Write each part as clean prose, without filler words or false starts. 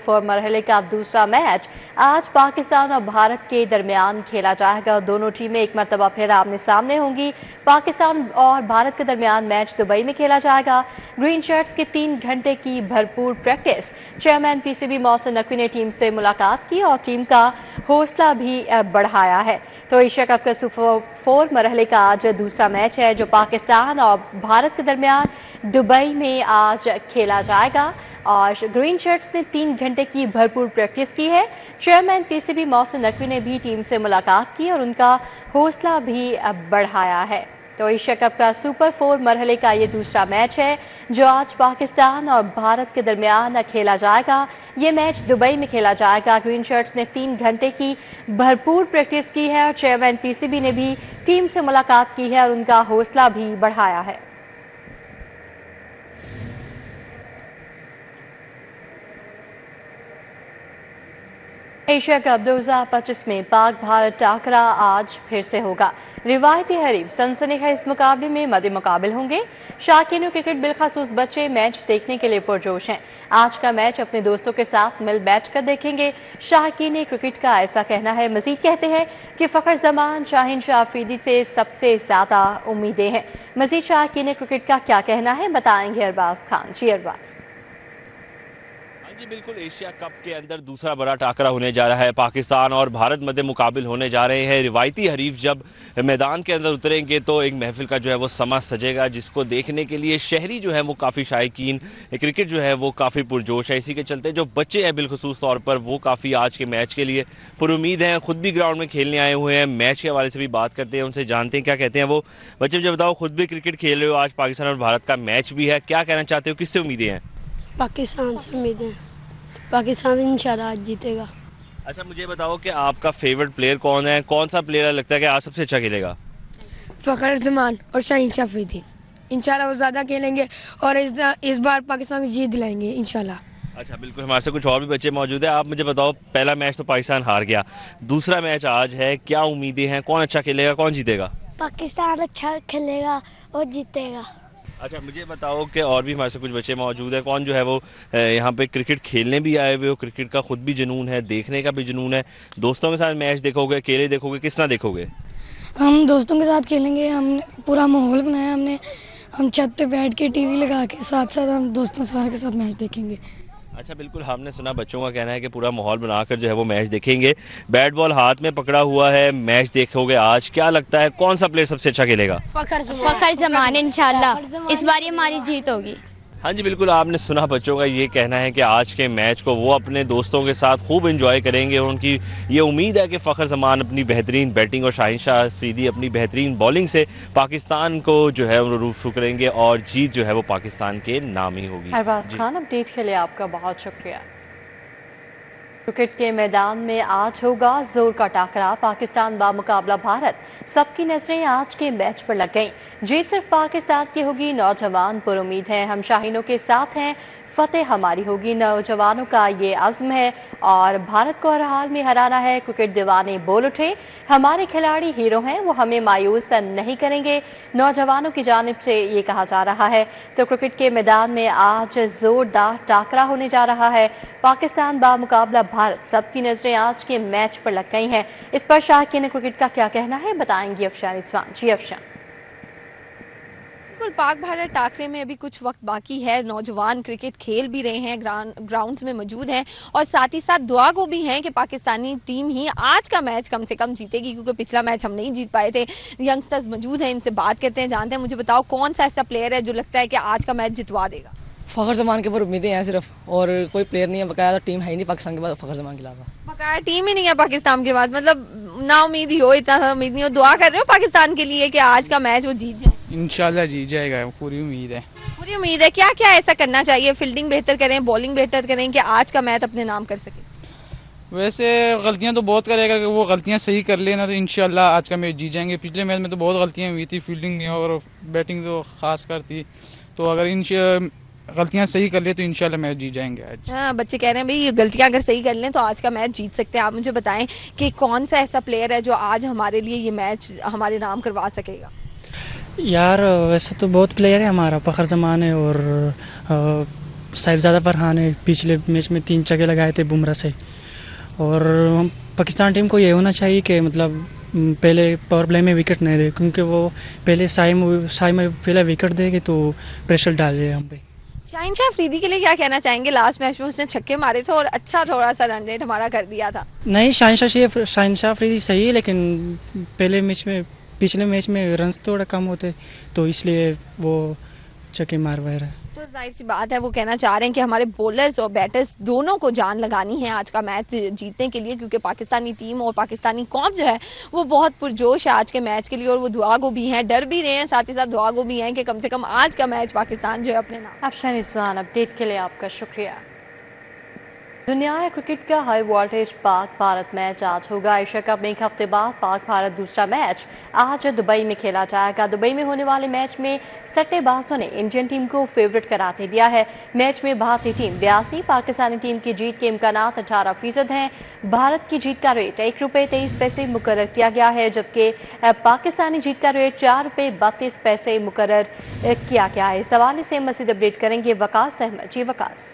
4 मरहले का दूसरा मैच आज पाकिस्तान और भारत के दरमियान खेला जाएगा। दोनों टीमें एक मरतबा फिर आमने सामने होंगी। पाकिस्तान और भारत के दरमियान मैच दुबई में खेला जाएगा। ग्रीन शर्ट्स की 3 घंटे की भरपूर practice. Chairman PCB Mohsin Naqvi ने टीम से मुलाकात की और टीम का हौसला भी बढ़ाया है। तो एशिया कप का सुपर 4 मरहले का आज दूसरा मैच है जो पाकिस्तान और भारत के दरमियान दुबई में आज खेला जाएगा और ग्रीन शर्ट्स ने 3 घंटे की भरपूर प्रैक्टिस की है। चेयरमैन पीसीबी मोहसिन नकवी ने भी टीम से मुलाकात की और उनका हौसला भी बढ़ाया है। तो एशिया कप का सुपर 4 मरहले का ये दूसरा मैच है जो आज पाकिस्तान और भारत के दरमियान खेला जाएगा। ये मैच दुबई में खेला जाएगा। ग्रीन शर्ट्स ने 3 घंटे की भरपूर प्रैक्टिस की है और चेयरमैन पीसीबी ने भी टीम से मुलाकात की है और उनका हौसला भी बढ़ाया है। एशिया कप 2025 में पाक भारत टाकरा आज फिर से होगा। रिवायती हरीफ सनसनीखेज मुकाबले में मद्दे मुकाबिल होंगे। शौकीन क्रिकेट बिलखसूस बच्चे मैच देखने के लिए पुरजोश हैं। आज का मैच अपने दोस्तों के साथ मिल बैठ कर देखेंगे। शौकीन क्रिकेट का ऐसा कहना है। मजीद कहते हैं कि फ़खर जमान शाहिनशाह अफरीदी से सबसे ज़्यादा उम्मीदें हैं। मजीद शौकीन क्रिकेट का क्या कहना है बताएंगे अरबाज खान। जी अरबाज। जी बिल्कुल, एशिया कप के अंदर दूसरा बड़ा टाकरा होने जा रहा है। पाकिस्तान और भारत मध्य मुकाबिल होने जा रहे हैं। रिवायती हरीफ जब मैदान के अंदर उतरेंगे तो एक महफिल का जो है वो समा सजेगा, जिसको देखने के लिए शहरी जो है वो काफ़ी शायकीन, क्रिकेट जो है वो काफ़ी पुरजोश है। इसी के चलते जो बच्चे हैं बिलखसूस तौर पर वो काफ़ी आज के मैच के लिए पुरुमीद हैं। खुद भी ग्राउंड में खेलने आए हुए हैं। मैच के हवाले से भी बात करते हैं, उनसे जानते हैं क्या कहते हैं वो। बच्चे मुझे बताओ, खुद भी क्रिकेट खेल रहे हो, आज पाकिस्तान और भारत का मैच भी है, क्या कहना चाहते हो, किससे उम्मीदें हैं? पाकिस्तान से उम्मीदें। पाकिस्तान इंशाल्लाह आज जीतेगा। अच्छा मुझे बताओ कि आपका फेवरेट प्लेयर कौन है, कौन सा प्लेयर लगता है कि आज सबसे अच्छा खेलेगा? फ़खर जमान और शाहिनशाह अफरीदी। इंशाल्लाह वो ज़्यादा खेलेंगे और इस बार पाकिस्तान को जीत दिलाएंगे इंशाल्लाह। अच्छा बिल्कुल, हमारे साथ कुछ और भी बच्चे मौजूद हैं। आप मुझे बताओ, पहला मैच तो पाकिस्तान हार गया, दूसरा मैच आज है, क्या उम्मीदें हैं, कौन अच्छा खेलेगा, कौन जीतेगा? पाकिस्तान अच्छा खेलेगा और जीतेगा। अच्छा मुझे बताओ कि और भी हमारे साथ कुछ बच्चे मौजूद हैं, कौन जो है वो यहाँ पे क्रिकेट खेलने भी आए हुए हो, क्रिकेट का खुद भी जुनून है, देखने का भी जुनून है, दोस्तों के साथ मैच देखोगे, अकेले देखोगे, किस तरह देखोगे? हम दोस्तों के साथ खेलेंगे। हम पूरा माहौल बनाया हमने। हम छत पे बैठ के टीवी लगा के साथ साथ हम दोस्तों सारे के साथ मैच देखेंगे। अच्छा बिल्कुल, हमने सुना बच्चों का कहना है कि पूरा माहौल बनाकर जो है वो मैच देखेंगे। बैट बॉल हाथ में पकड़ा हुआ है, मैच देखोगे आज, क्या लगता है कौन सा प्लेयर सबसे अच्छा खेलेगा? फ़खर जमान इंशाल्लाह इस बार हमारी जीत होगी। हाँ जी बिल्कुल, आपने सुना बच्चों का ये कहना है कि आज के मैच को वो अपने दोस्तों के साथ खूब एंजॉय करेंगे और उनकी ये उम्मीद है कि फ़खर जमान अपनी बेहतरीन बैटिंग और शाहिनशाह अफरीदी अपनी बेहतरीन बॉलिंग से पाकिस्तान को जो है रूबरू करेंगे और जीत जो है वो पाकिस्तान के नाम ही होगी। अरबाज खान, अपडेट के लिए आपका बहुत शुक्रिया। क्रिकेट के मैदान में आज होगा जोर का टाकरा। पाकिस्तान बामुकाबला भारत। सबकी नजरें आज के मैच पर लग गईं। जीत सिर्फ पाकिस्तान की होगी। नौजवान पुरुमीद हैं, हम शाहीनों के साथ हैं, फतेह हमारी होगी। नौजवानों का ये अज़्म है और भारत को हर हाल में हराना है। क्रिकेट दीवाने बोल उठे, हमारे खिलाड़ी हीरो हैं, वो हमें मायूस नहीं करेंगे। नौजवानों की जानिब से ये कहा जा रहा है। तो क्रिकेट के मैदान में आज जोरदार टाकरा होने जा रहा है। पाकिस्तान बामुकाबला भारत। सबकी नजरें आज के मैच पर लग गई हैं। इस पर शौकीन क्रिकेट का क्या कहना है बताएंगी अफशान इस्वान। जी अफशान। बिल्कुल, पाक भारत टाकरे में अभी कुछ वक्त बाकी है। नौजवान क्रिकेट खेल भी रहे हैं, ग्राउंड्स में मौजूद हैं और साथ ही साथ दुआ को भी हैं कि पाकिस्तानी टीम ही आज का मैच कम से कम जीतेगी, क्योंकि पिछला मैच हम नहीं जीत पाए थे। यंगस्टर्स मौजूद हैं, इनसे बात करते हैं, जानते हैं। मुझे बताओ, कौन सा ऐसा प्लेयर है जो लगता है कि आज का मैच जितवा देगा? फ़खर जमान के ऊपर उम्मीदें हैं सिर्फ, और कोई प्लेयर नहीं है। बकाया टीम है ही नहीं पाकिस्तान के बाद फ़खर जमान के अलावा। बकाया टीम ही नहीं है पाकिस्तान के बाद, मतलब ना उम्मीद ही हो, इतना उम्मीद नहीं हो। दुआ कर रहे हो पाकिस्तान के लिए कि आज का मैच वो जीत जाए? इंशाल्लाह जीत जाएगा, पूरी उम्मीद है। पूरी उम्मीद है। क्या क्या ऐसा करना चाहिए? फील्डिंग बेहतर करें, बॉलिंग बेहतर करें कि आज का मैच अपने नाम कर सके? वैसे गलतियां तो बहुत करेगा, कि वो गलतियां सही कर लेना तो इंशाल्लाह आज का मैच जीत जाएंगे। पिछले मैच में तो बहुत गलतियां हुई थी, फील्डिंग में और बैटिंग तो खास कर थी। तो अगर गलतियां सही कर ले तो इंशाल्लाह मैच जीत जाएंगे आज। हाँ, बच्चे कह रहे हैं भाई ये गलतियां अगर सही कर लें तो आज का मैच जीत सकते हैं। आप मुझे बताएं कि कौन सा ऐसा प्लेयर है जो आज हमारे लिए ये मैच हमारे नाम करवा सकेगा? यार वैसे तो बहुत प्लेयर है, हमारा फ़खर जमान है और साहिबजादा फरहान है, पिछले मैच में 3 छक्के लगाए थे बुमराह से। और पाकिस्तान टीम को ये होना चाहिए कि मतलब पहले पावर प्ले में विकेट नहीं दे, क्योंकि वो पहले साई में पहले विकेट देगी तो प्रेशर डाल देगा हम पे। शाहीन शाह अफरीदी के लिए क्या कहना चाहेंगे? लास्ट मैच में उसने छक्के मारे थे और अच्छा थोड़ा सा रन रेट हमारा कर दिया था। नहीं, शाहीन शाह अफरीदी सही है, लेकिन पिछले मैच में रन्स थोड़ा कम होते तो इसलिए वो छक्के मारवा रहा है। तो जाहिर सी बात है वो कहना चाह रहे हैं कि हमारे बॉलर्स और बैटर्स दोनों को जान लगानी है आज का मैच जीतने के लिए, क्योंकि पाकिस्तानी टीम और पाकिस्तानी कौम जो है वो बहुत पुरजोश है आज के मैच के लिए और वो दुआगो भी हैं, डर भी रहे हैं, साथ ही साथ दुआगो भी हैं कि कम से कम आज का मैच पाकिस्तान जो है अपने नाम। अफशान रिजवान, अपडेट के लिए आपका शुक्रिया। दुनिया क्रिकेट का high voltage Pak Bharat match आज होगा। एशिया कप में एक हफ्ते बाद पाक भारत दूसरा मैच आज दुबई में खेला जाएगा। दुबई में होने वाले मैच में सट्टेबाजों ने इंडियन टीम को फेवरेट करार दे दिया है। मैच में भारतीय टीम 82, पाकिस्तानी टीम की जीत के इम्कानात 18% हैं। भारत की जीत का रेट ₹1.23 मुकर्रर किया गया है, जबकि पाकिस्तानी जीत का रेट ₹4.32 मुकर्रर किया गया है। इस हवाले से मज़ीद अपडेट करेंगे वकास अहमद। जी वकास।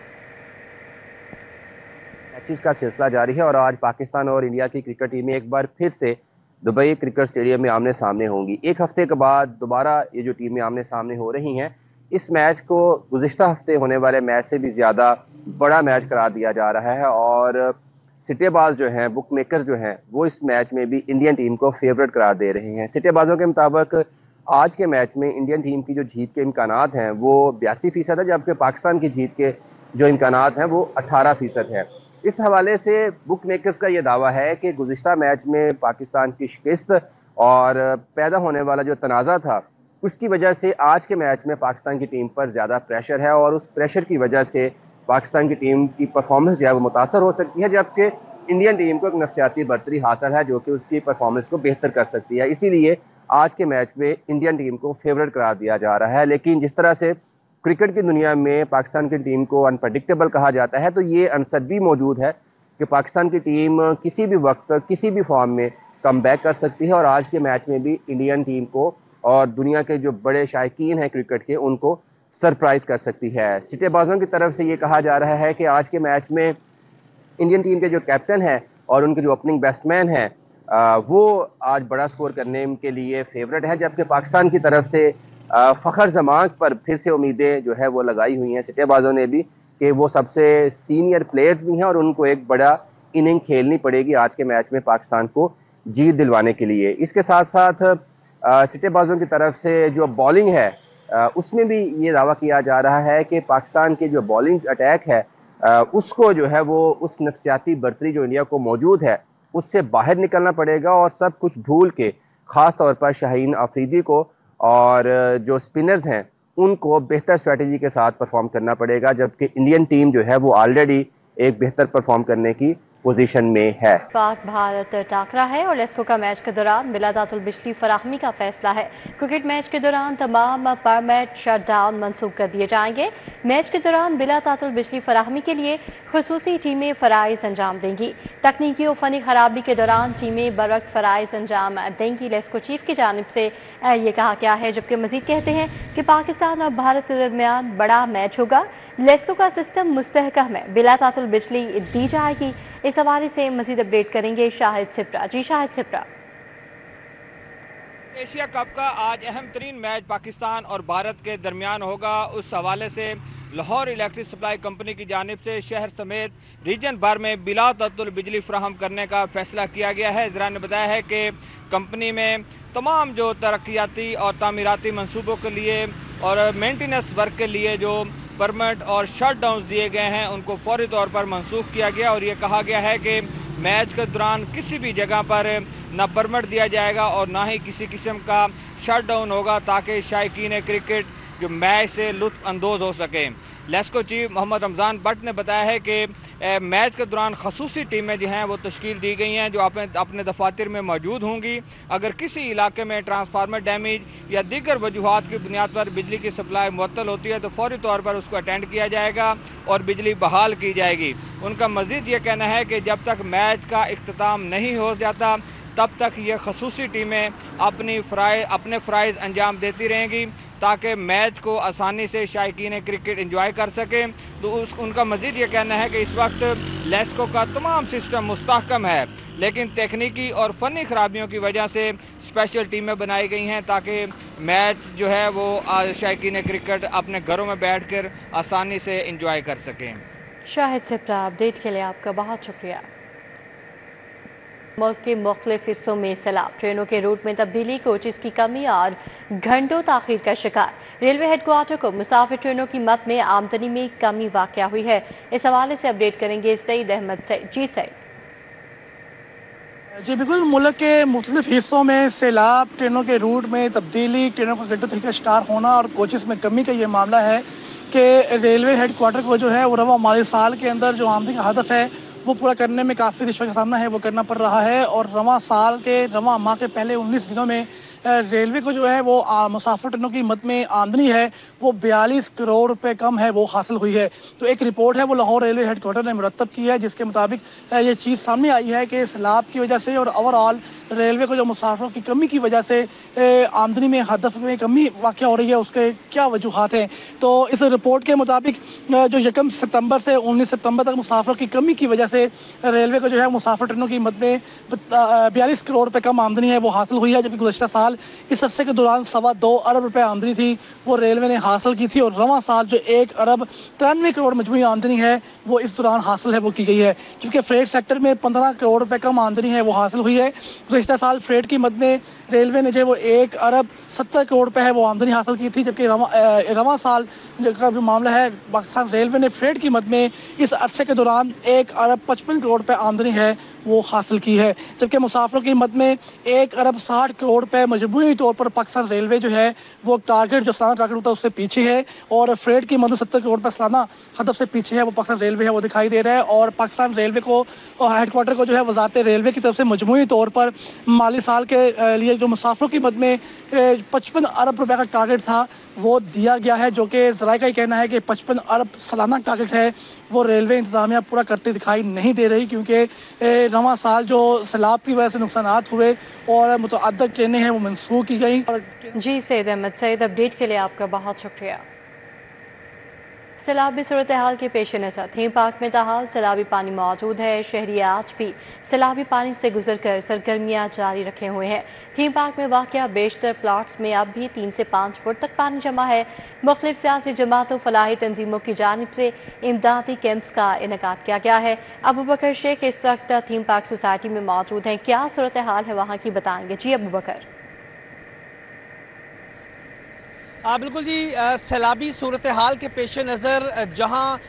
मैचेस का सिलसिला जारी है और आज पाकिस्तान और इंडिया की क्रिकेट टीमें एक बार फिर से दुबई क्रिकेट स्टेडियम में आमने सामने होंगी। एक हफ्ते के बाद दोबारा ये जो टीमें आमने सामने हो रही हैं, इस मैच को गुज़िश्ता हफ्ते होने वाले मैच से भी ज़्यादा बड़ा मैच करार दिया जा रहा है और सिटेबाज जो हैं, बुक मेकर्स जो हैं, वो इस मैच में भी इंडियन टीम को फेवरेट करार दे रहे हैं। सिटेबाजों के मुताबिक आज के मैच में इंडियन टीम की जो जीत के इम्कानात हैं वो 82% है, जबकि पाकिस्तान की जीत के जो इम्कानात हैं वो 18% है। इस हवाले से बुक मेकर्स का ये दावा है कि गुज़िश्ता मैच में पाकिस्तान की शिकस्त और पैदा होने वाला जो तनाज़ा था, उसकी वजह से आज के मैच में पाकिस्तान की टीम पर ज़्यादा प्रेशर है और उस प्रेशर की वजह से पाकिस्तान की टीम की परफॉर्मेंस जो है वो मुतासर हो सकती है, जबकि इंडियन टीम को एक नफसियाती बर्तरी हासिल है जो कि उसकी परफॉर्मेंस को बेहतर कर सकती है। इसीलिए आज के मैच में इंडियन टीम को फेवरेट करार दिया जा रहा है। लेकिन जिस तरह से क्रिकेट की दुनिया में पाकिस्तान की टीम को अनप्रडिक्टेबल कहा जाता है, तो ये अंसर भी मौजूद है कि पाकिस्तान की टीम किसी भी वक्त किसी भी फॉर्म में कम बैक कर सकती है और आज के मैच में भी इंडियन टीम को और दुनिया के जो बड़े शायकीन हैं क्रिकेट के, उनको सरप्राइज़ कर सकती है। सिटेबाजों की तरफ से ये कहा जा रहा है कि आज के मैच में इंडियन टीम के जो कैप्टन हैं और उनके जो ओपनिंग बैट्समैन हैं वो आज बड़ा स्कोर करने के लिए फेवरेट है, जबकि पाकिस्तान की तरफ से फ़खर जमान पर फिर से उम्मीदें जो है वो लगाई हुई हैं सिटेबाजों ने भी कि वो सबसे सीनियर प्लेयर्स भी हैं और उनको एक बड़ा इनिंग खेलनी पड़ेगी आज के मैच में पाकिस्तान को जीत दिलवाने के लिए। इसके साथ साथ सिटेबाजों की तरफ से जो बॉलिंग है उसमें भी ये दावा किया जा रहा है कि पाकिस्तान के जो बॉलिंग अटैक है उसको जो है वो उस नफसियाती बर्तरी जो इंडिया को मौजूद है उससे बाहर निकलना पड़ेगा और सब कुछ भूल के ख़ास तौर पर शाहीन अफरीदी को और जो स्पिनर्स हैं उनको बेहतर स्ट्रेटजी के साथ परफॉर्म करना पड़ेगा, जबकि इंडियन टीम जो है वो ऑलरेडी एक बेहतर परफॉर्म करने की पोजीशन में है। पाक भारत टाकरा है और लेस्को का मैच के दौरान बिलातातुल बिजली फराहमी का फैसला है। क्रिकेट मैच के दौरान तमाम परमिट शटडाउन मनसूख कर दिए जाएंगे। मैच के दौरान बिलातातुल बिजली फराहमी के लिए खुसूसी टीमें फ़राइज़ अंजाम देंगी। तकनीकी और फ़नी खराबी के दौरान टीमें बरवक्त फ़राइज़ अंजाम देंगी। लेस्को चीफ की जानिब से ये कहा गया है, जबकि मज़ीद कहते हैं कि पाकिस्तान और भारत के दरमियान बड़ा मैच होगा। लेस्को का सिस्टम मुस्तहकम है, बिलातातुल बिजली दी जाएगी। इस हवाले से मज़ीद अपडेट करेंगे शाहिद सिप्रा। जी शाहिद सिप्रा। एशिया कप का आज अहम तरीन मैच पाकिस्तान और भारत के दरमियान होगा। उस हवाले से लाहौर इलेक्ट्रिक सप्लाई कंपनी की जानिब से शहर समेत रीजन भर में बिला तअत्तुल बिजली फराहम करने का फैसला किया गया है। ज़रा ने बताया है कि कंपनी में तमाम जो तरक्याती और तामीराती मनसूबों के लिए और मेंटेनेंस वर्क के लिए जो परमिट और शटडाउन दिए गए हैं उनको फौरी तौर पर मनसूख किया गया और ये कहा गया है कि मैच के दौरान किसी भी जगह पर ना परमिट दिया जाएगा और ना ही किसी किस्म का शटडाउन होगा, ताकि शायकीन क्रिकेट जो मैच से लुत्फ़ अंदोज़ हो सके। लेस्को चीफ मोहम्मद रमज़ान भट्ट ने बताया है कि मैच के दौरान खसूसी टीमें जो हैं वो तश्कील दी गई हैं जो अपने दफातर में मौजूद होंगी। अगर किसी इलाके में ट्रांसफार्मर डैमेज या दीगर वजूहात की बुनियाद पर बिजली की सप्लाई मुअत्तल होती है तो फौरी तौर पर उसको अटेंड किया जाएगा और बिजली बहाल की जाएगी। उनका मज़ीद ये कहना है कि जब तक मैच का इख्तिताम नहीं हो जाता तब तक ये खसूसी टीमें अपने फ़राइज़ अंजाम देती रहेंगी। ताकि मैच को आसानी से शायकीन क्रिकेट एंजॉय कर सकें। तो उनका मज़ीद ये कहना है कि इस वक्त लेस्को का तमाम सिस्टम मुस्तहकम है, लेकिन तकनीकी और फ़नी ख़राबियों की वजह से स्पेशल टीमें बनाई गई हैं ताकि मैच जो है वो शायकीन क्रिकेट अपने घरों में बैठ कर आसानी से इंजॉय कर सकें। शाहिद सिप्रा, अपडेट के लिए आपका बहुत शुक्रिया। मुल्क के मुख्तलिफ हिस्सों में सैलाब, ट्रेनों के रूट में तब्दीली, कोचेस की कमी और घंटों ताखीर का शिकार। रेलवे हेडक्वार्टर को मुसाफिर ट्रेनों की मद में आमदनी में कमी वाक़या हुई है। इस हवाले से अपडेट करेंगे सईद अहमद सईद। जी सईद। जी बिल्कुल, मुल्क के मुख्तलिफ हिस्सों में सैलाब, ट्रेनों के रूट में तब्दीली, ट्रेनों का घंटों तक का शिकार होना और कोचेस में कमी का ये मामला है कि रेलवे हेडक्वार्टर को जो है वो रवा माली साल के अंदर जो आमदनी का हदफ है वो पूरा करने में काफ़ी रिश्वत का सामना है वो करना पड़ रहा है। और रवा साल के रवा माह के पहले 19 दिनों में रेलवे को जो है वो मुसाफिर ट्रेनों की मद में आमदनी है वो 42 करोड़ रुपए कम है वो हासिल हुई है। तो एक रिपोर्ट है वो लाहौर रेलवे हेडक्वार्टर ने मुरतब की है, जिसके मुताबिक ये चीज़ सामने आई है कि सैलाब की वजह से और ओवरऑल रेलवे को जो मुसाफिरों की कमी की वजह से आमदनी में हदफ में कमी वाक़या हो रही है, उसके क्या वजूहात हैं। तो इस रिपोर्ट के मुताबिक जो 1 सितंबर से 19 सितंबर तक मुसाफिरों की कमी की वजह से रेलवे को जो है मुसाफिर ट्रेनों की मद में 42 करोड़ रुपए कम आमदनी है वो हासिल हुई है, जबकि गुज़श्ता साल इस अरसे के दौरान 2.25 अरब रुपए आमदनी थी वो रेलवे ने हासिल की थी। और रवां साल जो 1 अरब 93 करोड़ मजमूई आमदनी है वो इस दौरान हासिल है वो की गई है, क्योंकि फ्रेट सेक्टर में 15 करोड़ रुपए कम आमदनी है वो हासिल हुई है। गुज़श्ता साल फ्रेट की मद में रेलवे ने जो वो 1 अरब 70 करोड़ रुपए है वो आमदनी हासिल की थी, जबकि रवां साल का जो मामला है पाकिस्तान रेलवे ने फ्रेट की मद में इस अरसे के दौरान 1 अरब 55 करोड़ रुपए आमदनी है वो हासिल की है, जबकि मुसाफिरों की मद में 1 अरब 60 करोड़ रुपए मजबूरी तौर पर पाकिस्तान रेलवे जो है वो टारगेट जो सालाना टारगेट होता है उससे पीछे है। और फ्रेट की मद 70 करोड़ रुपए सालाना हदफ से पीछे है वो पाकिस्तान रेलवे है वो दिखाई दे रहा है। और पाकिस्तान रेलवे को हेडक्वार्टर को जो है वजारत रेलवे की तरफ से मजमूई तौर पर माली साल के लिए जो मुसाफिरों की मद में 55 अरब रुपए का टारगेट था वो दिया गया है, जो कि ज़राए का ही कहना है कि 55 अरब सालाना टारगेट है वो रेलवे इंतज़ामिया पूरा करते दिखाई नहीं दे रही, क्योंकि रवां साल जो सैलाब की वजह से नुकसानात हुए और मुतअद्दिद ट्रेनें हैं वो मनसूख की गई। जी सईद अहमद सईद, अपडेट के लिए आपका बहुत शुक्रिया। सैलाबी सूरत हाल के पेश नज़र थीम पार्क में ताहाल सैलाबी पानी मौजूद है। शहरी आज भी सैलाबी पानी से गुजर कर सरगर्मियाँ जारी रखे हुए हैं। थीम पार्क में वाक़या बेशतर प्लाट्स में अब भी 3 से 5 फुट तक पानी जमा है। मुख्तलिफ सियासी जमातों फलाही तंजीमों की जानिब से इमदादी कैंप्स का इनेकाद किया गया है। अबू बकर शेख इस वक्त थीम पार्क सोसाइटी में मौजूद हैं, क्या सूरत हाल है वहाँ की बताएंगे। जी अबू बकर। बिल्कुल जी, सैलाबी सूरत हाल के पेश नज़र जहाँ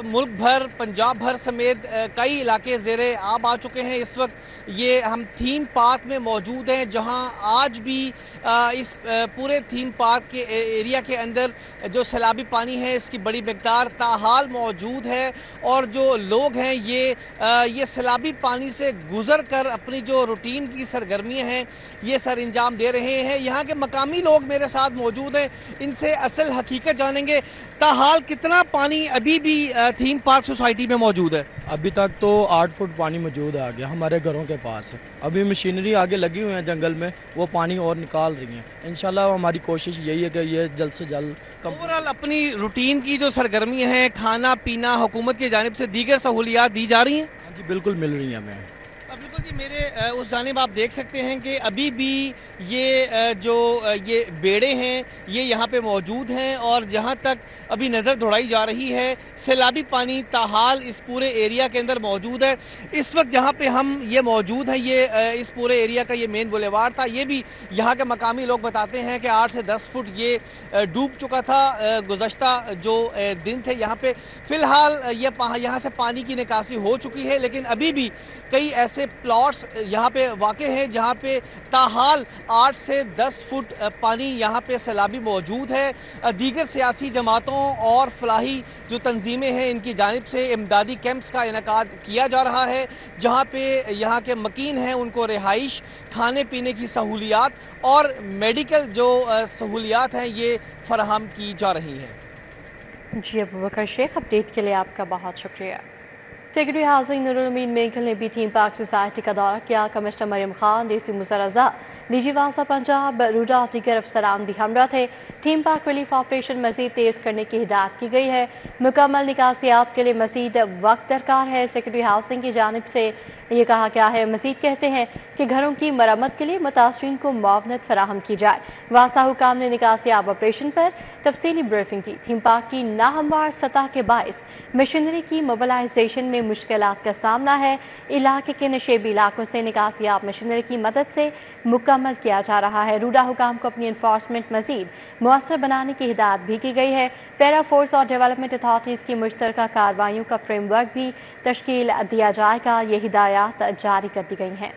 मुल्क भर पंजाब भर समेत कई इलाके ज़ेरे आब आ चुके हैं। इस वक्त ये हम थीम पार्क में मौजूद हैं, जहाँ आज भी इस पूरे थीम पार्क के एरिया के अंदर जो सैलाबी पानी है इसकी बड़ी मकदार ताहाल मौजूद है। और जो लोग हैं ये सैलाबी पानी से गुज़र कर अपनी जो रूटीन की सरगर्मियाँ हैं ये सर अंजाम दे रहे हैं। यहाँ के मकामी लोग मेरे साथ मौजूद हैं, इनसे असल हकीकत जानेंगे। ताहाल कितना पानी अभी भी थीम पार्क सोसाइटी में मौजूद है? अभी तक तो 8 फुट पानी मौजूद है आगे हमारे घरों के पास। अभी मशीनरी आगे लगी हुई है जंगल में, वो पानी और निकाल रही हैं। इंशाल्लाह हमारी कोशिश यही है कि ये जल्द से जल्द ओवरऑल अपनी रूटीन की जो सरगर्मी है, खाना पीना, हुकूमत की जानिब से दीगर सहूलियात दी जा रही हैं? हाँ जी बिल्कुल मिल रही हैं हमें। बिल्कुल जी, मेरे उस जानिब आप देख सकते हैं कि अभी भी ये बेड़े हैं ये यहाँ पे मौजूद हैं। और जहाँ तक अभी नज़र दौड़ाई जा रही है सैलाबी पानी ताहाल इस पूरे एरिया के अंदर मौजूद है। इस वक्त जहाँ पे हम ये मौजूद हैं ये इस पूरे एरिया का ये मेन बुलेवार था, ये भी यहाँ के मकामी लोग बताते हैं कि 8 से 10 फुट ये डूब चुका था गुज़श्ता जो दिन थे। यहाँ पे फ़िलहाल यहाँ से पानी की निकासी हो चुकी है, लेकिन अभी भी कई ऐसे प्लॉट्स यहाँ पे वाक़े हैं जहाँ पे ताहाल 8 से 10 फुट पानी यहाँ पे सैलाबी मौजूद है। दीगर सियासी जमातों और फलाही जो तंजीमें हैं इनकी जानिब से इमदादी कैंप्स का इनेकाद किया जा रहा है, जहाँ पे यहाँ के मकीन हैं उनको रिहाइश, खाने पीने की सहूलियात और मेडिकल जो सहूलियात हैं ये फराहम की जा रही हैं। जी अबू बकर शेख, अपडेट के लिए आपका बहुत शुक्रिया। सेक्रेटरी हाउसिंग नूरुल अमीन मेंगल ने भी थीम पार्क सोसाइटी का दौरा किया। कमिश्नर मरियम खान, डीसी मुसा रजा, डीजी वासा पंजाब, रूडा और दीगर अफसरान भी हमरा थे। थीम पार्क रिलीफ ऑपरेशन मजीद तेज करने की हिदायत की गई है। मुकम्मल निकासियाब के लिए मजीद वक्त दरकार है। सेक्रेटरी हाउसिंग की जानिब से ये कहा गया है। मजीद कहते हैं कि घरों की मरम्मत के लिए मुतासरीन को मुआवनत फराहम की जाए। वासा हुकाम ने निकासियाब ऑपरेशन पर तफसीली ब्रीफिंग की। थीम पार्क की नाहमवार सतह के बायस मशीनरी की मोबिलाइजेशन में मुश्किलात का सामना है। इलाके के नशेबी इलाकों से निकासियाब मशीनरी की मदद से मुकम्मल किया जा रहा है। रूडा हुकाम को अपनी इन्फोर्समेंट मजीद मुअस्सर बनाने की हिदायत भी की गई है। पैरा फोर्स और डेवलपमेंट अथॉरिटीज़ की मुश्तरका कार्रवाइयों का फ्रेमवर्क भी तश्कील दिया जाएगा। ये हिदायत जारी कर दी गई हैं।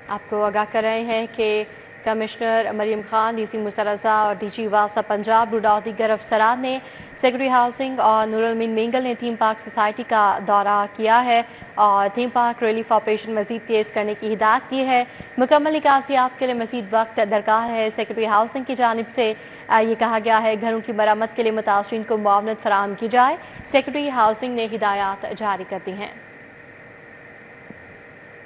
आपको आगाह कर रहे हैं कि कमिश्नर मरियम खान, डीसी मुसा रजा और डीजी वासा पंजाब, रूडा और दीगर अफसरान ने सेक्रेटरी हाउसिंग और नूरुल अमीन मेंगल ने थीम पार्क सोसाइटी का दौरा किया है और थीम पार्क रिलीफ ऑपरेशन मजीद तेज़ करने की हिदायत की है। मुकम्मल निकासियाब के लिए मजीद वक्त दरकार है। सेक्रेटरी हाउसिंग की जानिब से ये कहा गया है घरों की मरम्मत के लिए मुतासरीन को मुआवनत फराहम की जाए। सेक्रेटरी हाउसिंग ने हिदायत जारी कर दी हैं।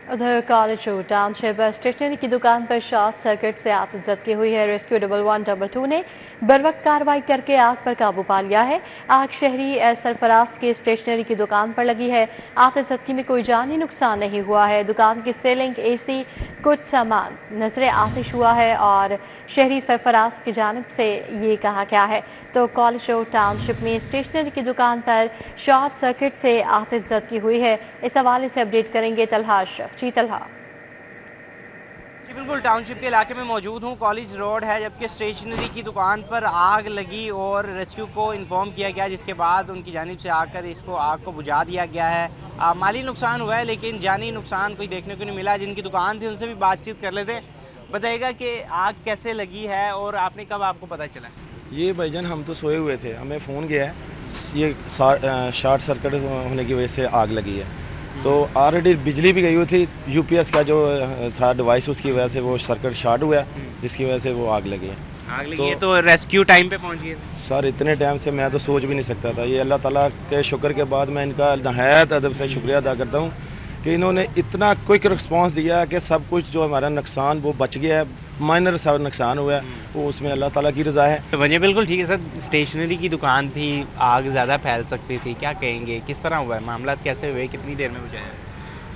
उधर कॉलेज रोड टाउनशिप स्टेशनरी की दुकान पर शॉर्ट सर्किट से आतिशबाजी हुई है। रेस्क्यू 1112 ने बरवक्त कार्रवाई करके आग पर काबू पा लिया है। आग शहरी सरफराज की स्टेशनरी की दुकान पर लगी है। आतिशबाजी में कोई जानी नुकसान नहीं हुआ है। दुकान की सीलिंग, एसी, कुछ सामान नजर आतिश हुआ है और शहरी सरफराज की जानिब से ये कहा गया है। तो कॉलेज रोड टाउनशिप में स्टेशनरी की दुकान पर शॉर्ट सर्किट से आतिशबाजी हुई है। इस हवाले से अपडेट करेंगे तलहा अशरफ। जी तलहा। जी बिल्कुल, टाउनशिप के इलाके में मौजूद हूँ। कॉलेज रोड है, जबकि स्टेशनरी की दुकान पर आग लगी और रेस्क्यू को इन्फॉर्म किया गया, जिसके बाद उनकी जानिब से आकर आग को बुझा दिया गया है। माली नुकसान हुआ है लेकिन जानी नुकसान कोई देखने को नहीं मिला। जिनकी दुकान थी उनसे भी बातचीत कर लेते। बताइएगा कि आग कैसे लगी है और आपने कब आपको पता चला? ये भाईजान हम तो सोए हुए थे, हमें फ़ोन गया है ये शॉर्ट सर्किट होने की वजह से आग लगी है। तो ऑलरेडी बिजली भी गई हुई थी, यूपीएस का जो था डिवाइस उसकी वजह से वो सर्किट शॉर्ट हुआ, जिसकी वजह से वो आग लगी है। आग लगी है तो रेस्क्यू टाइम पे पहुंच गए? सर इतने टाइम से मैं तो सोच भी नहीं सकता था। ये अल्लाह ताला के शुक्र के बाद मैं इनका नहायत अदब से शुक्रिया अदा करता हूँ कि इन्होंने इतना क्विक रिस्पांस दिया कि सब कुछ जो हमारा नुकसान वो बच गया है। माइनर सा नुकसान हुआ है वो उसमें अल्लाह ताला की रज़ा है। तो वजह बिल्कुल ठीक है सर। स्टेशनरी की दुकान थी, आग ज़्यादा फैल सकती थी, क्या कहेंगे, किस तरह हुआ है, मामला कैसे हुए, कितनी देर में बुझाया?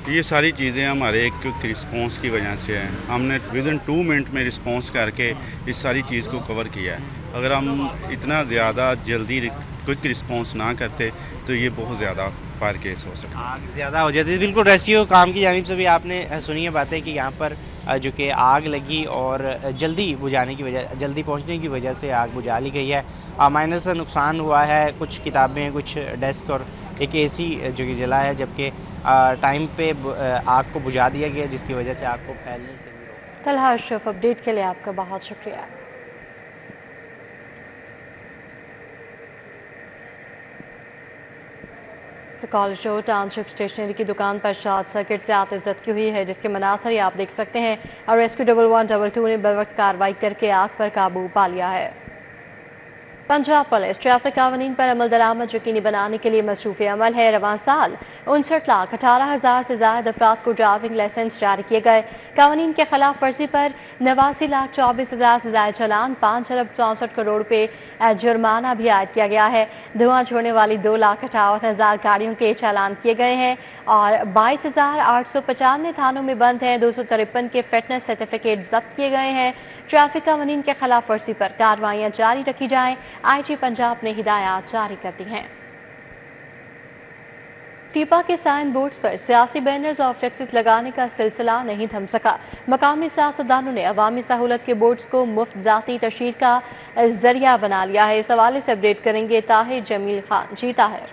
ये सारी चीज़ें हमारे एक क्विक रिस्पांस की वजह से हैं। हमने विदिन 2 मिनट में रिस्पांस करके इस सारी चीज़ को कवर किया है। अगर हम इतना ज़्यादा जल्दी क्विक रिस्पांस ना करते तो ये बहुत ज़्यादा फायर केस हो सकता है, आग ज़्यादा हो जाती है। बिल्कुल, रेस्क्यू काम की जानिब से भी आपने सुनी है बातें कि यहाँ पर जो कि आग लगी और जल्दी बुझाने की वजह, जल्दी पहुँचने की वजह से आग बुझा ली गई है। माइनर सा नुकसान हुआ है, कुछ किताबें, कुछ डेस्क और एक एसी जो कि जला है, जबकि टाइम पे आग को बुझा दिया गया, जिसकी वजह से आग को फैलने से भी रोका। तलहा अशरफ, अपडेट के लिए आपका बहुत शुक्रिया। तो कॉलेज रोड टाउनशिप स्टेशनरी की दुकान पर शॉर्ट सर्किट से आतिशबाजी हुई है, जिसके मनासर आप देख सकते हैं और रेस्क्यू 1112 ने बरवक्त कार्रवाई करके आग पर काबू पा लिया है। पंजाब पुलिस ट्रैफिक कानून पर अमल दरामद यकीनी बनाने के लिए मसरूफ़ अमल है। रवां साल 59,18,000 से ज़्यादा अफराद को ड्राइविंग लाइसेंस जारी किए गए। कानून के खिलाफ वर्जी पर 89,24,000 से ज़्यादा चालान, 5 अरब 64 करोड़ रुपये जुर्माना भी आयद किया गया है। धुआं छोड़ने वाली 2,58,000 गाड़ियों के चालान किए गए हैं और 22,895 थानों में बंद हैं। 253 के फिटनेस सर्टिफिकेट जब्त किए गए हैं। ट्रैफिक कानून के खिलाफ वर्जी पर कार्रवाइयाँ जारी रखी जाएँ, आईजी पंजाब ने हिदायत जारी कर दी हैं। टीपा के साइन बोर्ड्स पर सियासी बैनर्स और फ्लेक्सेस लगाने का सिलसिला नहीं थम सका। मकामी सियासतदानों ने अवामी सहूलत के बोर्ड्स को मुफ्त जाती तशहीर का जरिया बना लिया है। इस हवाले से अपडेट करेंगे ताहिर जमील खान। जी ताहिर।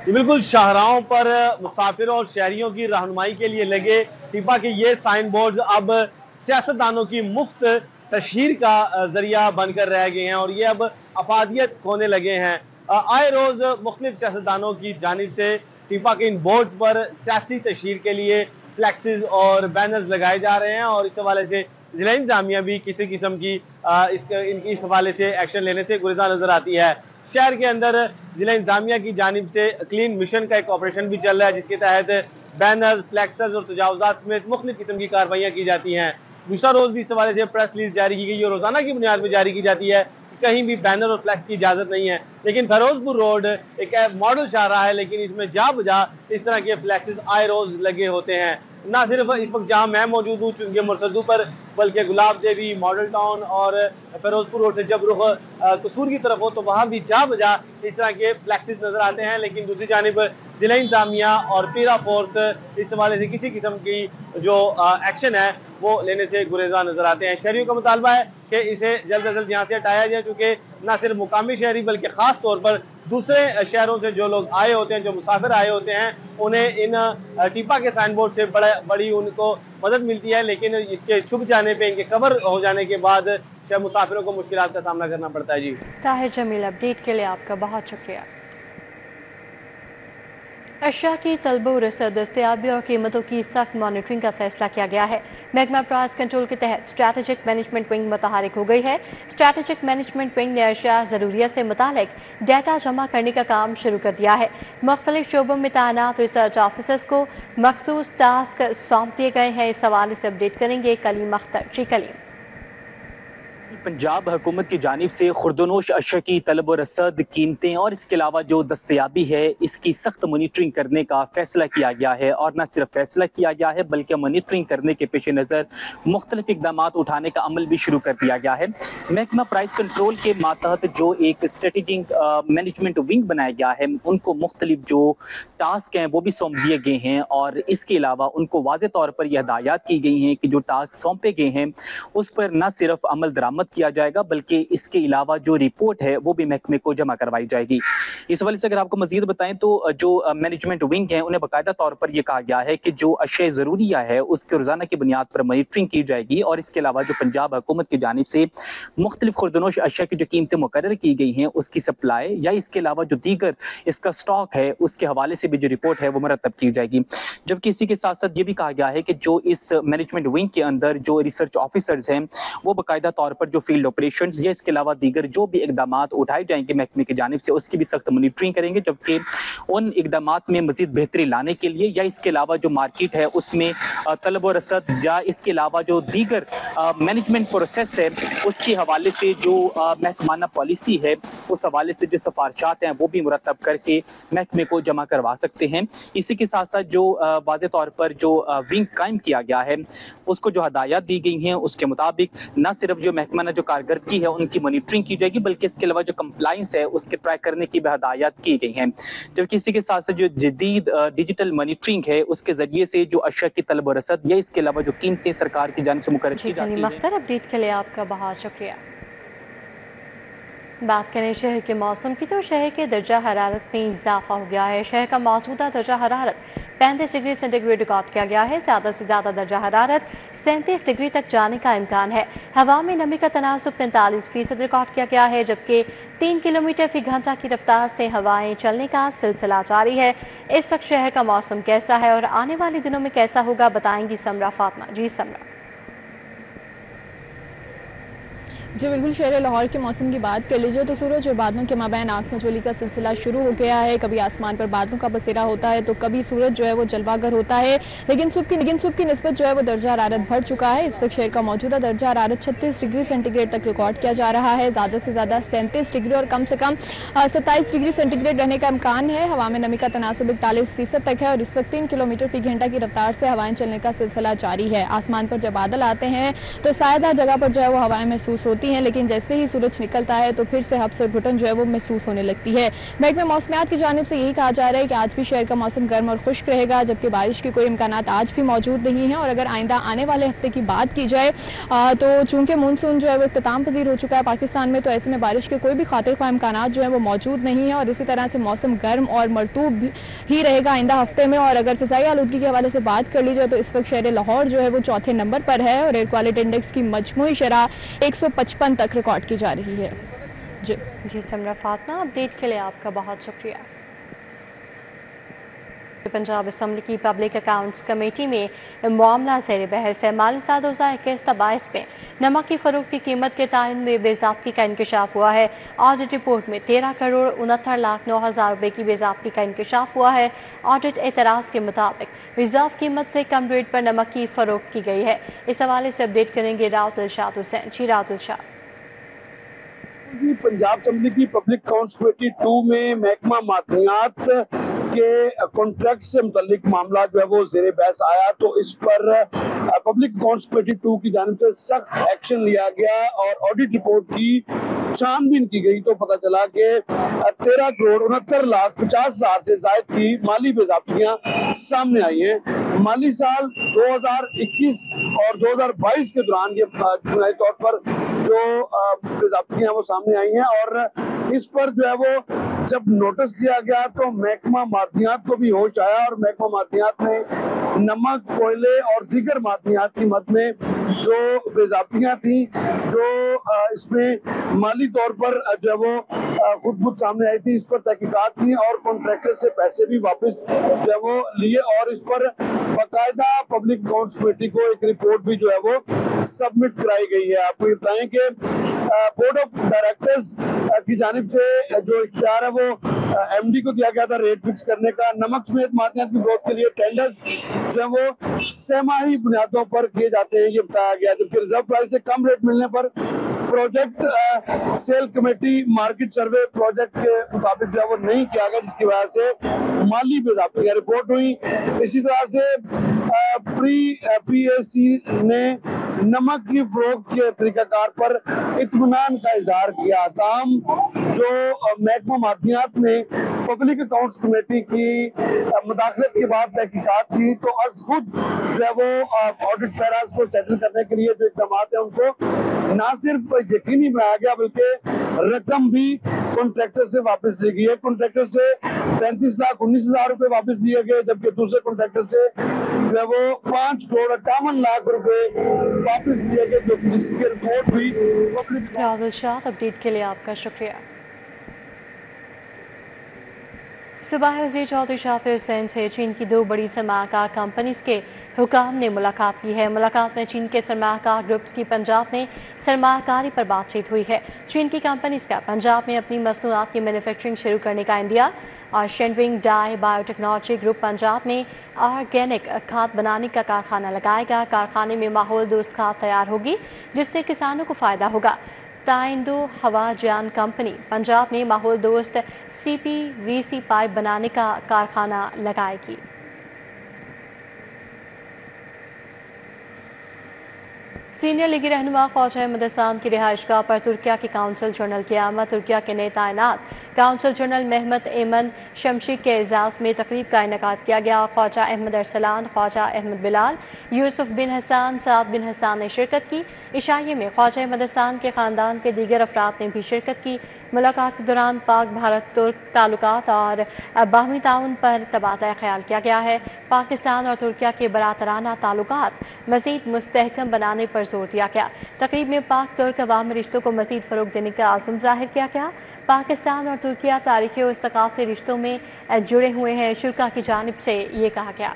बिल्कुल, शाहराहों पर मुसाफिरों और शहरियों की रहनुमाई के लिए लगे टीपा के ये साइन बोर्ड अब सियासतदानों की मुफ्त तशहीर का जरिया बनकर रह गए हैं और ये अब अफादियत खोने लगे हैं। आए रोज मुख्तलिफ सियासतदानों की जानिब से टीपा के इन बोर्ड पर सियासी तशहीर के लिए फ्लैक्सेस और बैनर्स लगाए जा रहे हैं और इस हवाले से जिला इंतजामिया भी किसी किस्म की इस हवाले से एक्शन लेने से गुरेज़ां नजर आती है। शहर के अंदर जिला इंतजामिया की जानिब से क्लीन मिशन का एक ऑपरेशन भी चल रहा है, जिसके तहत बैनर, फ्लैक्सर्स और तजावुज़ात समेत मुख्तलिफ किस्म की कार्रवाइयाँ की जाती हैं। दूसरा रोज भी इस हवाले से प्रेस रिलीज जारी की गई और रोजाना की बुनियाद पर जारी की जाती है कि कहीं भी बैनर और फ्लैक्स की इजाजत नहीं है। लेकिन फिरोजपुर रोड एक मॉडल चाह रहा है, लेकिन इसमें जा बजा इस तरह के फ्लैक्सेस आए रोज लगे होते हैं। ना सिर्फ इस वक्त जहाँ मैं मौजूद हूँ चुंगी मुर्सदू पर, बल्कि गुलाब देवी, मॉडल टाउन और फिरोजपुर रोड से जब रुख कसूर की तरफ हो तो वहाँ भी जा बजा इस तरह के फ्लैक्सेस नजर आते हैं। लेकिन दूसरी जानिब जिला इंतजामिया और पीरा फोर्स इस हवाले से किसी किस्म की जो एक्शन है वो लेने से गुरेजा नजर आते हैं। शहरियों का मुतालबा है कि इसे जल्द से जल्द यहाँ से हटाया जाए, क्योंकि न सिर्फ मुकामी शहरी बल्कि खास तौर पर दूसरे शहरों से जो लोग आए होते हैं, जो मुसाफिर आए होते हैं, उन्हें इन टीपा के साइन बोर्ड से बड़ी उनको मदद मिलती है, लेकिन इसके छुप जाने पे, इनके कवर हो जाने के बाद शायद मुसाफिरों को मुश्किलात का सामना करना पड़ता है। जी ताहिर जमील, अपडेट के लिए आपका बहुत शुक्रिया। अशिया की तलबो रसद, दस्तयाबी और कीमतों की सख्त मॉनिटरिंग का फैसला किया गया है। महकमा प्राइस कंट्रोल के तहत स्ट्रैटेजिक मैनेजमेंट विंग मुतहरिक हो गई है। स्ट्रैटेजिक मैनेजमेंट विंग ने अशिया ज़रूरिया से मुतालिक डाटा जमा करने का काम शुरू कर दिया है। मुख्तलिफ शोबों में तैनात रिसर्च ऑफिसर्स को मखसूस टास्क सौंप दिए गए हैं। इस हवाले से अपडेट करेंगे कलीम अख्तर। जी कलीम। पंजाब हुकूमत की जानिब से खुर्दनोश अशिया की तलब व रसद, कीमतें और इसके अलावा जो दस्तयाबी है इसकी सख्त मॉनिटरिंग करने का फैसला किया गया है। और न सिर्फ फैसला किया गया है बल्कि मॉनिटरिंग करने के पेश नज़र मुख्तलिफ इकदाम उठाने का अमल भी शुरू कर दिया गया है। महकमा प्राइस कंट्रोल के मातहत जो एक स्ट्रेटेजिक मैनेजमेंट विंग बनाया गया है, उनको मुख्तलिफ जो टास्क हैं वो भी सौंप दिए गए हैं। और इसके अलावा उनको वाज़े तौर पर यह हदायत की गई हैं कि जो टास्क सौंपे गए हैं उस पर न सिर्फ अमल दरामद किया जाएगा बल्कि इसके अलावा जो रिपोर्ट है वो भी महकमे को जमा करवाई जाएगी। इस वजह से अगर आपको मजीद बताएं तो जो मैनेजमेंट विंग है उन्हें बाकायदा तौर पर यह कहा गया है कि जो अशिया ज़रूरिया है उसके रोजाना की बुनियाद पर मॉनिटरिंग की जाएगी। और इसके अलावा जो पंजाब हुकूमत की जानिब से मुख्तलिफ खुर्दनोश अशिया की जो कीमतें मुकर्रर की गई हैं उसकी सप्लाई या इसके अलावा जो दीगर इसका स्टॉक है उसके हवाले से भी जो रिपोर्ट है वो मुरतब की जाएगी। जबकि इसी के साथ साथ ये भी कहा गया है कि जो इस मैनेजमेंट विंग के अंदर जो रिसर्च ऑफिसर्स हैं वो बाकायदा तौर पर जो फील्ड ऑपरेशंस या इसके अलावा दीगर जो भी इकदाम उठाए जाएंगे महकमे की जानिब से उसकी भी सख्त मॉनिटरिंग करेंगे। जबकि उन इकदाम में मजीद बेहतरी लाने के लिए या इसके अलावा जो मार्केट है उसमें तलब और रसद या इसके अलावा जो दीगर मैनेजमेंट प्रोसेस है उसके हवाले से जो महकमाना पॉलिसी है उस हवाले से जो सिफारिशात हैं वो भी मुरतब करके महकमे को जमा करवा सकते हैं। इसी के साथ साथ जो वाज़े तौर पर जो विंग कायम किया गया है उसको जो हदायत दी गई हैं उसके मुताबिक न सिर्फ जो महकमाना जो कारकर्दगी है उनकी मॉनिटरिंग की जाएगी बल्कि इसके अलावा जो कंप्लाइंस है उसके ट्रैक करने की भी हदायत की गई है। जबकि इसी के साथ साथ जो जदीद डिजिटल मॉनिटरिंग है उसके जरिए से जो अशिया की तलब व रसद या इसके अलावा जो कीमतें सरकार की जानिब से मुकर्रर की जाती हैं। अपडेट के लिए आपका बहुत शुक्रिया। बात करें शहर के मौसम की तो शहर के दर्जा हरारत में इजाफा हो गया है। शहर का मौजूदा दर्जा हरारत 35 डिग्री सेंटीग्रेड रिकॉर्ड किया गया है। ज़्यादा से ज़्यादा दर्जा हरारत 37 डिग्री तक जाने का इम्कान है। हवा में नमी का तनासुब 45% रिकॉर्ड किया गया है, जबकि 3 किलोमीटर फी घंटा की रफ्तार से हवाएं चलने का सिलसिला जारी है। इस वक्त शहर का मौसम कैसा है और आने वाले दिनों में कैसा होगा बताएंगी समरा फातिमा। जी समरा। जी बिल्कुल, शहर लाहौर के मौसम की बात कर लीजिए तो सूरज और बादलों के माबैन आँख मचोली का सिलसिला शुरू हो गया है। कभी आसमान पर बादलों का बसेरा होता है तो कभी सूरज जो है वो जलवागर होता है, लेकिन सुबह की निस्बत जो है वो दर्जा हरारत बढ़ चुका है। इस वक्त शहर का मौजूदा दर्जा हरारत 36 डिग्री सेंटीग्रेड तक रिकॉर्ड किया जा रहा है। ज़्यादा से ज़्यादा 37 डिग्री और कम से कम 27 डिग्री सेंटीग्रेड रहने का इम्कान है। हवा में नमी का तनासुब 41% तक है और इस वक्त 3 किलोमीटर फी घंटा की रफ्तार से हवाएं चलने का सिलसिला जारी है। आसमान पर जब बादल आते हैं तो सायेदार जगह पर जो है वो हवाएं महसूस होती हैं, लेकिन जैसे ही सूरज निकलता है तो फिर से हब्स और घुटन जो है वो महसूस होने लगती है। महकमे मौसमियात की जानिब से यही कहा जा रहा है कि आज भी शहर का मौसम गर्म और खुश्क रहेगा, जबकि बारिश के कोई इम्कानात आज भी मौजूद नहीं है। और अगर आइंदा आने वाले हफ्ते की बात की जाए तो चूंकि मानसून जो है वो इख्तिताम पजीर हो चुका है पाकिस्तान में, तो ऐसे में बारिश के कोई भी खातिर ख्वाह इम्कानात जो है वो मौजूद नहीं है और इसी तरह से मौसम गर्म और मरतूब ही रहेगा आइंदा हफ्ते में। और अगर फिजाई आलूदगी के हवाले से बात कर ली जाए तो इस वक्त शहर लाहौर जो है वो चौथे नंबर पर है और एयर क्वालिटी इंडेक्स की मजमूई शरह 155 तक रिकॉर्ड की जा रही है। जी समरा फातिमा, अपडेट के लिए आपका बहुत शुक्रिया। पंजाब असम्बली की पब्लिक अकाउंट्स कमेटी में मामला ज़ेर बहस है। माली साल 2021-22 में नमक की फरोख्त की कीमत के तयन में बेज़ाब्ती का इंकशाफ हुआ है। ऑडिट रिपोर्ट में 13,69,09,000 रुपये की बेज़ाब्ती का इंकशाफ हुआ है। ऑडिट एतराज़ के मुताबिक रिजर्व कीमत से कम रेट पर नमक की फरोख्त की गई है। इस हवाले से अपडेट करेंगे राउत इरशाद हुसैन। जी राउत इरशाद। पंजाब असम्बली की पब्लिक अकाउंट्स कमेटी 2 में महकमा मादनियात के कॉन्ट्रैक्ट से मुतालिक मामला जो है वो ज़ेरे बहस आया, तो इस पर पब्लिक अकाउंट्स कमेटी 2 की जानिब से सख्त एक्शन लिया गया और ऑडिट रिपोर्ट की छानबीन की गई। तो पता चला कि 13,69,50,000 से जायद की माली बेज़ाब्तियां सामने आई हैं। माली साल 2021 और 2022 के दौरान ये बुनियादी तौर पर जो बेज़ाब्तियां वो सामने आई हैं और इस पर जो है वो जब नोटिस दिया गया तो महकमा मादनियात को भी होश आया और महकमा मादनियात ने नमक, कोयले और दीगर मादनियात की मद में जो बेज़ाब्तियां थी, जो इसमें माली तौर पर जो है वो खुद सामने आई थी, इस पर तहकीकात की और कॉन्ट्रैक्टर से पैसे भी वापस जो है वो लिए और इस पर बाकायदा पब्लिक अकाउंट्स कमेटी को एक रिपोर्ट भी जो है वो सबमिट कराई गई है। आपको ये बताएं कि बोर्ड ऑफ डायरेक्टर्स की जानिब से जो इख्तियार है वो एमडी को दिया गया था रेट फिक्स करने का। नमक समेत मादनियात की फरोख्त के लिए टेंडर्स जो है वो सहमाही बुनियादों पर किए जाते हैं, ये बताया गया। जबकि रिजर्व प्राइस से कम रेट मिलने पर project sale committee market survey project के मुताबिक जो है वो नहीं किया गया, जिसकी वजह से माली बेज़ाब्तियां रिपोर्ट हुई। इसी तरह से पीएसी ने नमक की फरोख्त के तरीकाकार पर इत्मीनान का इजहार किया। ताहम जो महकमा मादनियात ने पब्लिक अकाउंट्स कमेटी की मुदाखलत के बाद तहकीकात की तो अज खुद जो है वो ऑडिट पैराज को सेटल करने के लिए जो इक़दाम है उनको न सिर्फ यकीनी बनाया गया बल्कि रकम भी कॉन्ट्रैक्टर से वापस ली गई है। कॉन्ट्रैक्टर से 35,19,000 रुपए वापस दिए गए, जबकि दूसरे कॉन्ट्रैक्टर से जो है वो 5,58,00,000 रुपए वापस दिए गए, जो जिसकी रिपोर्ट भी पब्लिक। राहुल शाह, अपडेट के लिए आपका शुक्रिया। सूबाई वज़ीर चौधरी शाफी हुसैन से चीन की 2 बड़ी सरमाकार कंपनीज के हुकाम ने मुलाकात की है। मुलाकात में चीन के सरमाकार ग्रुप्स की पंजाब में सरमाकारी पर बातचीत हुई है। चीन की कंपनीज का पंजाब में अपनी मसनूआत की मैन्युफैक्चरिंग शुरू करने का इंडिया और शेनविंग डाई बायोटेक्नोलॉजी ग्रुप पंजाब में ऑर्गेनिक खाद बनाने का कारखाना लगाएगा। कारखाने में माहौल दोस्त खाद तैयार होगी जिससे किसानों को फ़ायदा होगा। ताइंदो हवाजान कंपनी पंजाब में माहौल दोस्त CPVC पाइप बनाने का कारखाना लगाएगी। सीनियर लीगी रहनुमा ख्वाजा अहमद हसन की रिहाइशगाह पर तुर्किया की काउंसिल जनरल की आमद। तुर्किया के नए तैनात काउंसिल जनरल महमद एमन शमशी के एजाज़ में तकरीब का इनेकाद किया गया। ख्वाजा अहमद अरसलान, ख्वाजा अहमद बिलाल, यूसुफ बिन हसन, साद बिन हसन ने शिरकत की। इशाये में ख्वाजा अहमद हसन के ख़ानदान के दीगर अफराद ने भी शिरकत की। मुलाकात के दौरान पाक भारत तुर्क ताल्लुकात और बाहमी ताउन पर तबादला ख्याल किया गया है। पाकिस्तान और तुर्किया के बरातराना ताल्लुकात मज़ीद मुस्तहकम बनाने पर जोर दिया गया। तकरीब में पाक तुर्क अवामी रिश्तों को मज़ीद फ़रोग़ देने का आज़म ज़ाहिर किया गया। पाकिस्तान और तुर्किया तारीख़ी और सकाफ़ती रिश्तों में जुड़े हुए हैं, शुरा की जानिब से ये कहा गया।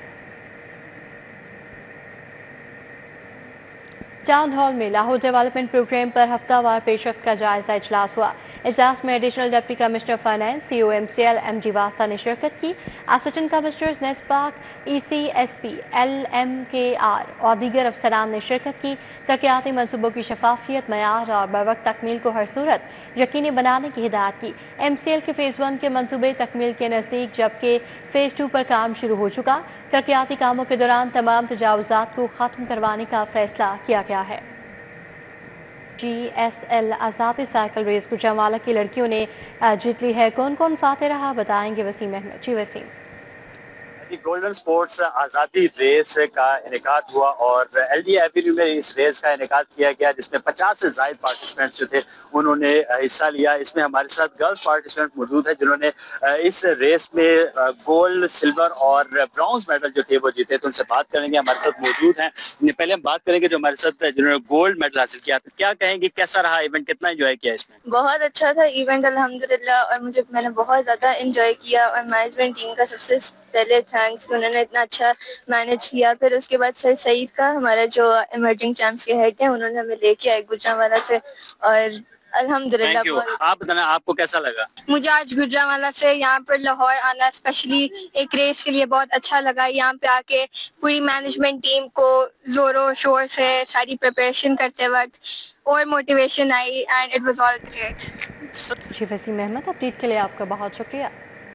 टाउन हॉल में लाहौर डेवलपमेंट प्रोग्राम पर हफ्तावार पेशरफ्त का जायजा इजलास हुआ। इजलास में additional deputy commissioner finance COMCL MD वासा ने शिरकत की। Assistant commissioners NESPAK EC SP LMKR और दीगर अफसरान ने शिरकत की। तरक्याती मनसूबों की शफाफियत, मयार और बरवक्त तकमील को हर सूरत यकीनी बनाने की हिदायत की। MCL के फ़ेज़ 1 के मनसूबे तकमील के नज़दीक, जबकि फ़ेज़ 2 पर काम शुरू हो चुका। तरक्याती कामों के दौरान तमाम तजावुज़ात को ख़त्म करवाने का फ़ैसला किया गया है। GSL आज़ादी साइकिल रेस गुजरांवाला की लड़कियों ने जीत ली है। कौन कौन फाते रहा, बताएंगे वसीम अहमद। जी वसीम। गोल्डन स्पोर्ट्स आज़ादी रेस का इनेकाद हुआ और LD एवेन्यू में इस रेस का इनेकाद किया गया, जिसमें 50 से ज़ायद पार्टिसिपेंट्स जो थे उन्होंने हिस्सा लिया। इसमें हमारे साथ गर्ल्स पार्टिसिपेंट मौजूद है जिन्होंने इस रेस में गोल्ड, सिल्वर और ब्रॉन्ज मेडल जो थे वो जीते। तो उनसे बात करेंगे, हमारे साथ मौजूद हैं। पहले हम बात करेंगे जो हमारे साथ जिन्होंने गोल्ड मेडल हासिल किया था, क्या कहेंगे कैसा रहा इवेंट, कितना एंजॉय किया इसमें? बहुत अच्छा था इवेंट अल्हम्दुलिल्लाह, और मैंने बहुत ज़्यादा एंजॉय किया और मैनेजमेंट टीम का सबसे पहले थैंक्स, उन्होंने इतना अच्छा मैनेज किया। फिर उसके बाद सर सईद का, हमारा जो इमर्जिंग चैंप्स के हेड हैं, उन्होंने हमें लेके आए गुजरांवाला से और अल्हम्दुलिल्लाह। Thank you. आप बताना आपको कैसा लगा? मुझे आज गुजरांवाला से यहाँ पर लाहौर आना स्पेशली एक रेस के लिए बहुत अच्छा लगा। यहाँ पे आके पूरी मैनेजमेंट टीम को जोरों शोर से सारी प्रिपरेशन करते वक्त और motivation I and it was all great. जी वसीम अहमद, अपडेट के लिए आपका बहुत शुक्रिया।